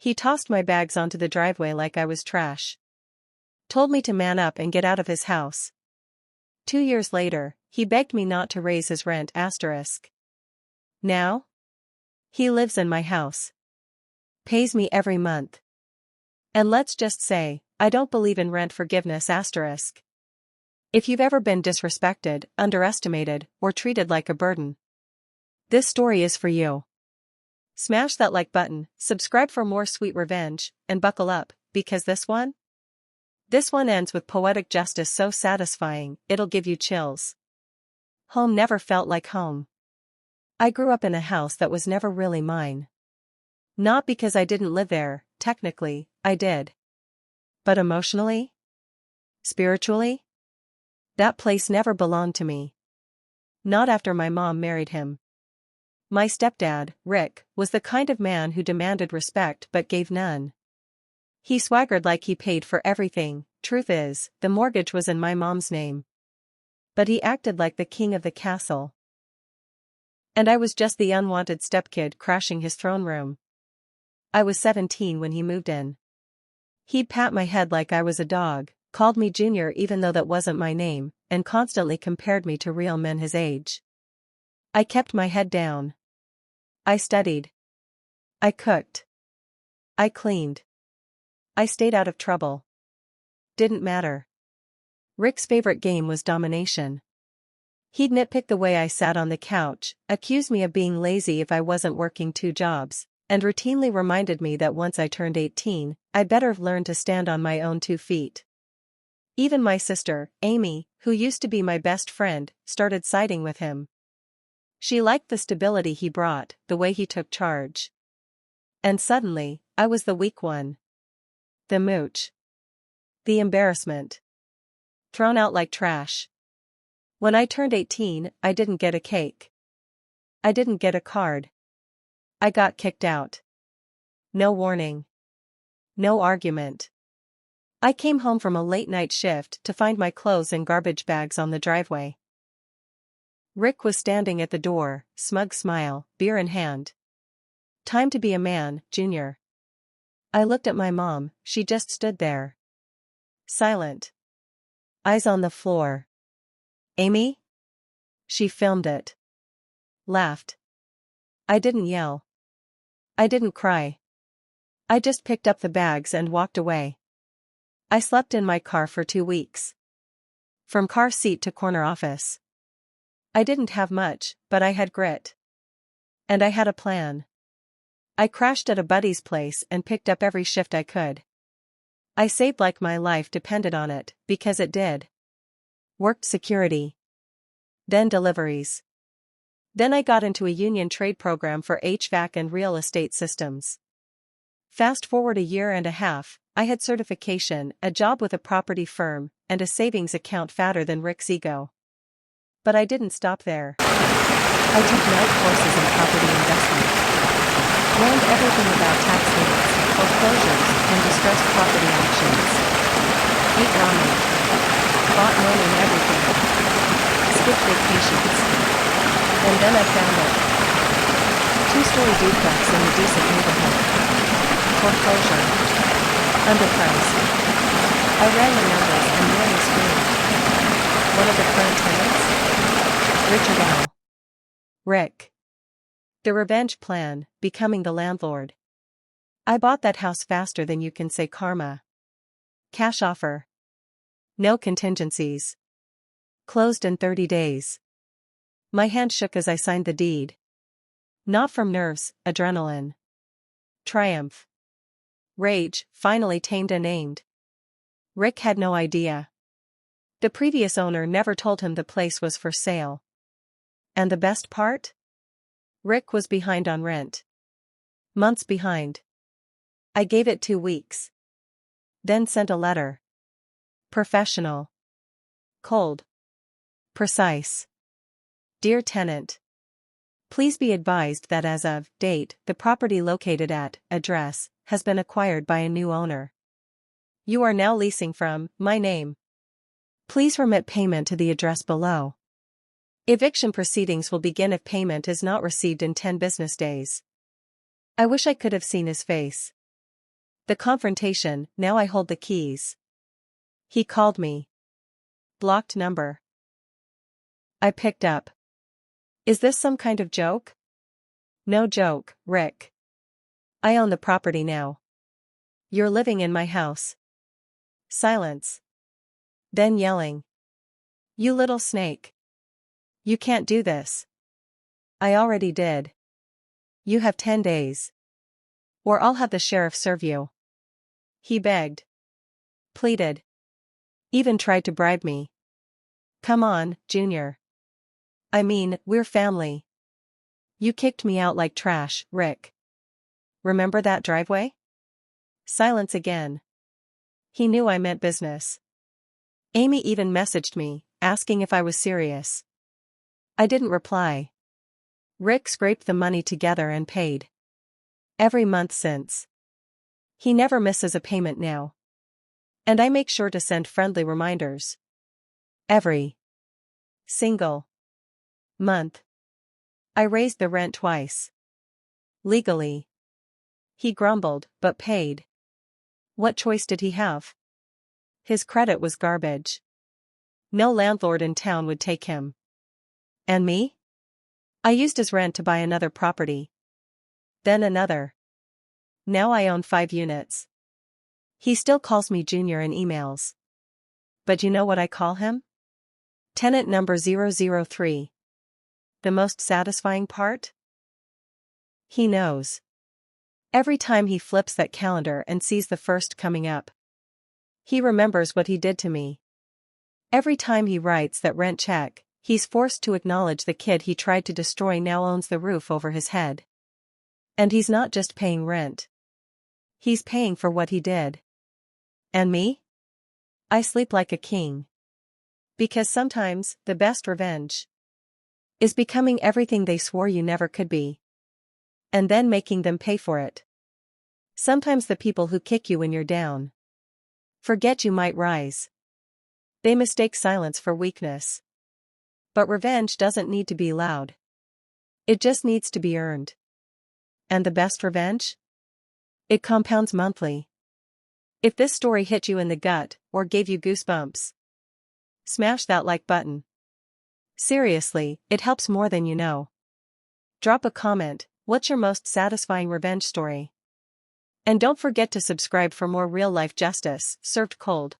He tossed my bags onto the driveway like I was trash. Told me to man up and get out of his house. 2 years later, he begged me not to raise his rent asterisk. Now? He lives in my house. Pays me every month. And let's just say, I don't believe in rent forgiveness asterisk. If you've ever been disrespected, underestimated, or treated like a burden, this story is for you. Smash that like button, subscribe for more sweet revenge, and buckle up, because this one ends with poetic justice so satisfying, it'll give you chills. Home never felt like home. I grew up in a house that was never really mine. Not because I didn't live there, technically, I did. But emotionally? Spiritually? That place never belonged to me. Not after my mom married him. My stepdad, Rick, was the kind of man who demanded respect but gave none. He swaggered like he paid for everything. Truth is, the mortgage was in my mom's name. But he acted like the king of the castle. And I was just the unwanted stepkid crashing his throne room. I was 17 when he moved in. He'd pat my head like I was a dog, called me Junior even though that wasn't my name, and constantly compared me to real men his age. I kept my head down. I studied. I cooked. I cleaned. I stayed out of trouble. Didn't matter. Rick's favorite game was domination. He'd nitpick the way I sat on the couch, accuse me of being lazy if I wasn't working 2 jobs, and routinely reminded me that once I turned 18, I'd better have learned to stand on my own 2 feet. Even my sister, Amy, who used to be my best friend, started siding with him. She liked the stability he brought, the way he took charge. And suddenly, I was the weak one. The mooch. The embarrassment. Thrown out like trash. When I turned 18, I didn't get a cake. I didn't get a card. I got kicked out. No warning. No argument. I came home from a late-night shift to find my clothes in garbage bags on the driveway. Rick was standing at the door, smug smile, beer in hand. Time to be a man, Junior. I looked at my mom, she just stood there. Silent. Eyes on the floor. Amy? She filmed it. Laughed. I didn't yell. I didn't cry. I just picked up the bags and walked away. I slept in my car for 2 weeks. From car seat to corner office. I didn't have much, but I had grit. And I had a plan. I crashed at a buddy's place and picked up every shift I could. I saved like my life depended on it, because it did. Worked security. Then deliveries. Then I got into a union trade program for HVAC and real estate systems. Fast forward a year and a half, I had certification, a job with a property firm, and a savings account fatter than Rick's ego. But I didn't stop there. I took night courses in property investment. Learned everything about tax liens, foreclosures, and distressed property auctions. Ate ramen. Bought one and everything. Skipped vacations. And then I found it. 2-story duplex in a decent neighborhood. Foreclosure. Underpriced. I ran the numbers and nearly screamed. One of the current tenants? Richard L. Rick. The revenge plan, becoming the landlord. I bought that house faster than you can say karma. Cash offer. No contingencies. Closed in 30 days. My hand shook as I signed the deed. Not from nerves, adrenaline. Triumph. Rage, finally tamed and aimed. Rick had no idea. The previous owner never told him the place was for sale. And the best part? Rick was behind on rent. Months behind. I gave it 2 weeks. Then sent a letter. Professional. Cold. Precise. Dear tenant. Please be advised that as of date, the property located at address has been acquired by a new owner. You are now leasing from my name. Please remit payment to the address below. Eviction proceedings will begin if payment is not received in 10 business days. I wish I could have seen his face. The confrontation, now I hold the keys. He called me. Blocked number. I picked up. Is this some kind of joke? No joke, Rick. I own the property now. You're living in my house. Silence. Then yelling. You little snake. You can't do this. I already did. You have 10 days. Or I'll have the sheriff serve you. He begged. Pleaded. Even tried to bribe me. Come on, Junior. I mean, we're family. You kicked me out like trash, Rick. Remember that driveway? Silence again. He knew I meant business. Amy even messaged me, asking if I was serious. I didn't reply. Rick scraped the money together and paid. Every month since. He never misses a payment now. And I make sure to send friendly reminders. Every single month. I raised the rent twice. Legally. He grumbled, but paid. What choice did he have? His credit was garbage. No landlord in town would take him. And me? I used his rent to buy another property. Then another. Now I own 5 units. He still calls me Junior in emails. But you know what I call him? Tenant number 003. The most satisfying part? He knows. Every time he flips that calendar and sees the first coming up. He remembers what he did to me. Every time he writes that rent check, he's forced to acknowledge the kid he tried to destroy now owns the roof over his head. And he's not just paying rent. He's paying for what he did. And me? I sleep like a king. Because sometimes, the best revenge is becoming everything they swore you never could be. And then making them pay for it. Sometimes the people who kick you when you're down forget you might rise. They mistake silence for weakness. But revenge doesn't need to be loud. It just needs to be earned. And the best revenge? It compounds monthly. If this story hit you in the gut, or gave you goosebumps, smash that like button. Seriously, it helps more than you know. Drop a comment, what's your most satisfying revenge story? And don't forget to subscribe for more real-life justice, served cold.